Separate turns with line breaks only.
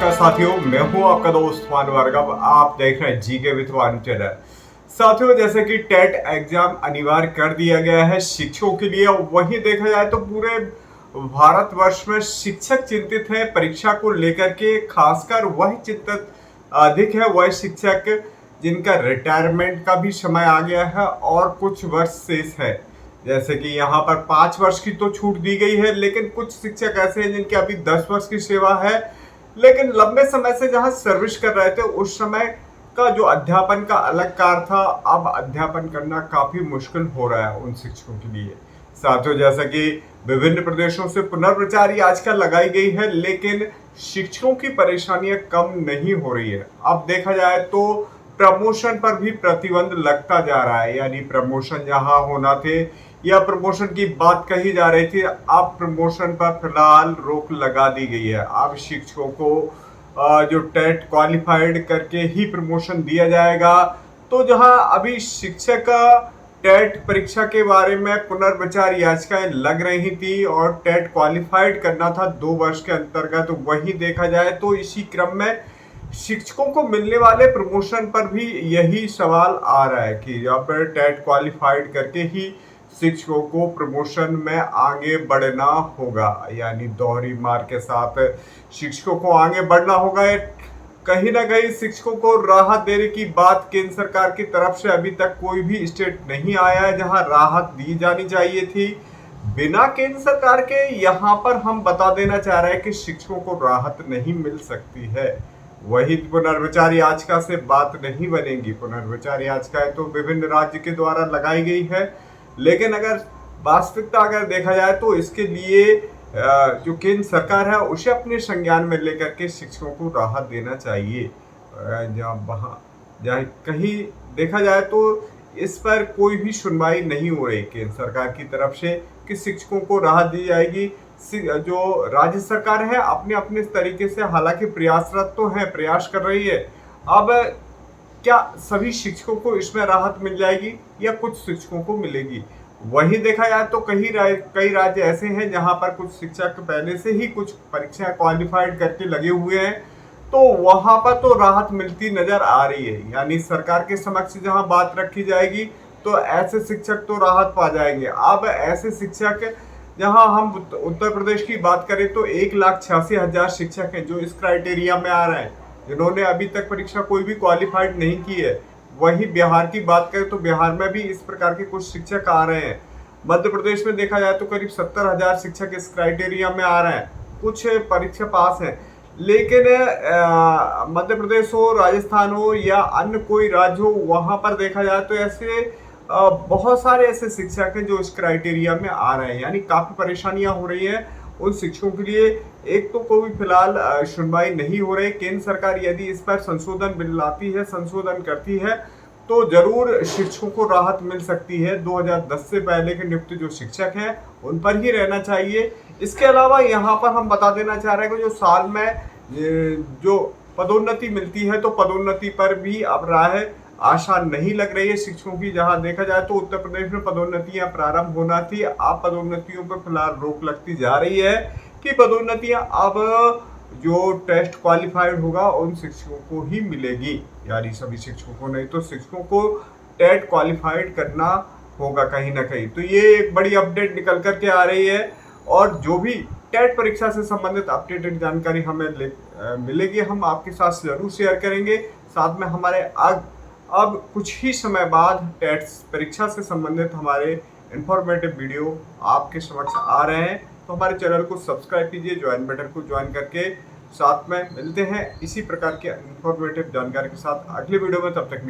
नमस्कार साथियों, मैं हूं आपका दोस्त भानु भार्गव। आप देख रहे हैं जीके विद भानु चैनल। साथियों, जैसे कि टेट एग्जाम अनिवार्य कर दिया गया है शिक्षकों के लिए, वहीं देखा जाए तो पूरे भारतवर्ष में शिक्षक चिंतित हैं परीक्षा को लेकर के। खासकर वही चिंतित अधिक है वह शिक्षक जिनका रिटायरमेंट का भी समय आ गया है और कुछ वर्ष शेष है। जैसे कि यहाँ पर 5 वर्ष की तो छूट दी गई है, लेकिन कुछ शिक्षक ऐसे हैं जिनकी अभी 10 वर्ष की सेवा है, लेकिन लंबे समय से जहाँ सर्विस कर रहे थे उस समय का जो अध्यापन का अलग कार्य था, अब अध्यापन करना काफी मुश्किल हो रहा है उन शिक्षकों के लिए। साथियों, जैसा कि विभिन्न प्रदेशों से पुनर्विचार याचिका लगाई गई है, लेकिन शिक्षकों की परेशानियां कम नहीं हो रही है। अब देखा जाए तो प्रमोशन पर भी प्रतिबंध लगता जा रहा है, यानी प्रमोशन जहां होना थे या प्रमोशन की बात कही जा रही थी, अब प्रमोशन पर फिलहाल रोक लगा दी गई है। अब शिक्षकों को जो टेट क्वालिफाइड करके ही प्रमोशन दिया जाएगा। तो जहां अभी शिक्षक टेट परीक्षा के बारे में पुनर्विचार याचिकाएं लग रही थी और टेट क्वालिफाइड करना था 2 वर्ष के अंतर्गत, तो वही देखा जाए तो इसी क्रम में शिक्षकों को मिलने वाले प्रमोशन पर भी यही सवाल आ रहा है कि यहाँ पर टेट क्वालिफाइड करके ही शिक्षकों को प्रमोशन में आगे बढ़ना होगा, यानी दोहरी मार के साथ शिक्षकों को आगे बढ़ना होगा। कहीं ना कहीं शिक्षकों को राहत देने की बात केंद्र सरकार की तरफ से अभी तक कोई भी स्टेट नहीं आया है जहां राहत दी जानी चाहिए थी। बिना केंद्र सरकार के यहाँ पर हम बता देना चाह रहे हैं कि शिक्षकों को राहत नहीं मिल सकती है। वही पुनर्विचार याचिका से बात नहीं बनेगी। पुनर्विचार याचिकाएं तो विभिन्न राज्य के द्वारा लगाई गई है, लेकिन अगर वास्तविकता अगर देखा जाए तो इसके लिए जो केंद्र सरकार है उसे अपने संज्ञान में लेकर के शिक्षकों को राहत देना चाहिए। जहाँ कहीं देखा जाए तो इस पर कोई भी सुनवाई नहीं हो रही केंद्र सरकार की तरफ से कि शिक्षकों को राहत दी जाएगी। जो राज्य सरकार है अपने अपने तरीके से हालांकि प्रयासरत तो है, प्रयास कर रही है। अब क्या सभी शिक्षकों को इसमें राहत मिल जाएगी या कुछ शिक्षकों को मिलेगी? वही देखा जाए तो कई राज्य ऐसे हैं जहां पर कुछ शिक्षक पहले से ही कुछ परीक्षा क्वालिफाइड करके लगे हुए हैं, तो वहां पर तो राहत मिलती नजर आ रही है। यानी सरकार के समक्ष जहां बात रखी जाएगी तो ऐसे शिक्षक तो राहत पा जाएंगे। अब ऐसे शिक्षक जहां हम उत्तर प्रदेश की बात करें तो 1,86,000 शिक्षक हैं जो इस क्राइटेरिया में आ रहे हैं, जिन्होंने अभी तक परीक्षा कोई भी क्वालिफाइड नहीं की है। वही बिहार की बात करें तो बिहार में भी इस प्रकार के कुछ शिक्षक आ रहे हैं। मध्य प्रदेश में देखा जाए तो करीब 70,000 शिक्षक इस क्राइटेरिया में आ रहे हैं, कुछ परीक्षा पास हैं। लेकिन मध्य प्रदेश हो, राजस्थान हो या अन्य कोई राज्य हो, वहां पर देखा जाए तो ऐसे बहुत सारे ऐसे शिक्षक हैं जो इस क्राइटेरिया में आ रहे हैं, यानी काफी परेशानियां हो रही हैं उन शिक्षकों के लिए। एक तो कोई फिलहाल सुनवाई नहीं हो रही। केंद्र सरकार यदि इस पर संशोधन बिल लाती है, संशोधन करती है, तो जरूर शिक्षकों को राहत मिल सकती है। 2010 से पहले के नियुक्त जो शिक्षक हैं उन पर ही रहना चाहिए। इसके अलावा यहाँ पर हम बता देना चाह रहे हैं कि जो साल में जो पदोन्नति मिलती है तो पदोन्नति पर भी अब राह आसान नहीं लग रही है शिक्षकों की। जहां देखा जाए तो उत्तर प्रदेश में पदोन्नतियां प्रारंभ होना थी, अब पदोन्नतियों पर फिलहाल रोक लगती जा रही है कि पदोन्नतियां अब जो टेस्ट क्वालिफाइड होगा उन शिक्षकों को ही मिलेगी, यानी सभी शिक्षकों को नहीं। तो शिक्षकों को टेट क्वालिफाइड करना होगा कहीं ना कहीं। तो ये एक बड़ी अपडेट निकल करके आ रही है और जो भी टेट परीक्षा से संबंधित अपडेटेड जानकारी हमें मिलेगी हम आपके साथ जरूर शेयर करेंगे। साथ में हमारे अब कुछ ही समय बाद टेट परीक्षा से संबंधित हमारे इंफॉर्मेटिव वीडियो आपके समक्ष आ रहे हैं, तो हमारे चैनल को सब्सक्राइब कीजिए, ज्वाइन बटन को ज्वाइन करके। साथ में मिलते हैं इसी प्रकार के इंफॉर्मेटिव जानकारी के साथ अगले वीडियो में, तब तक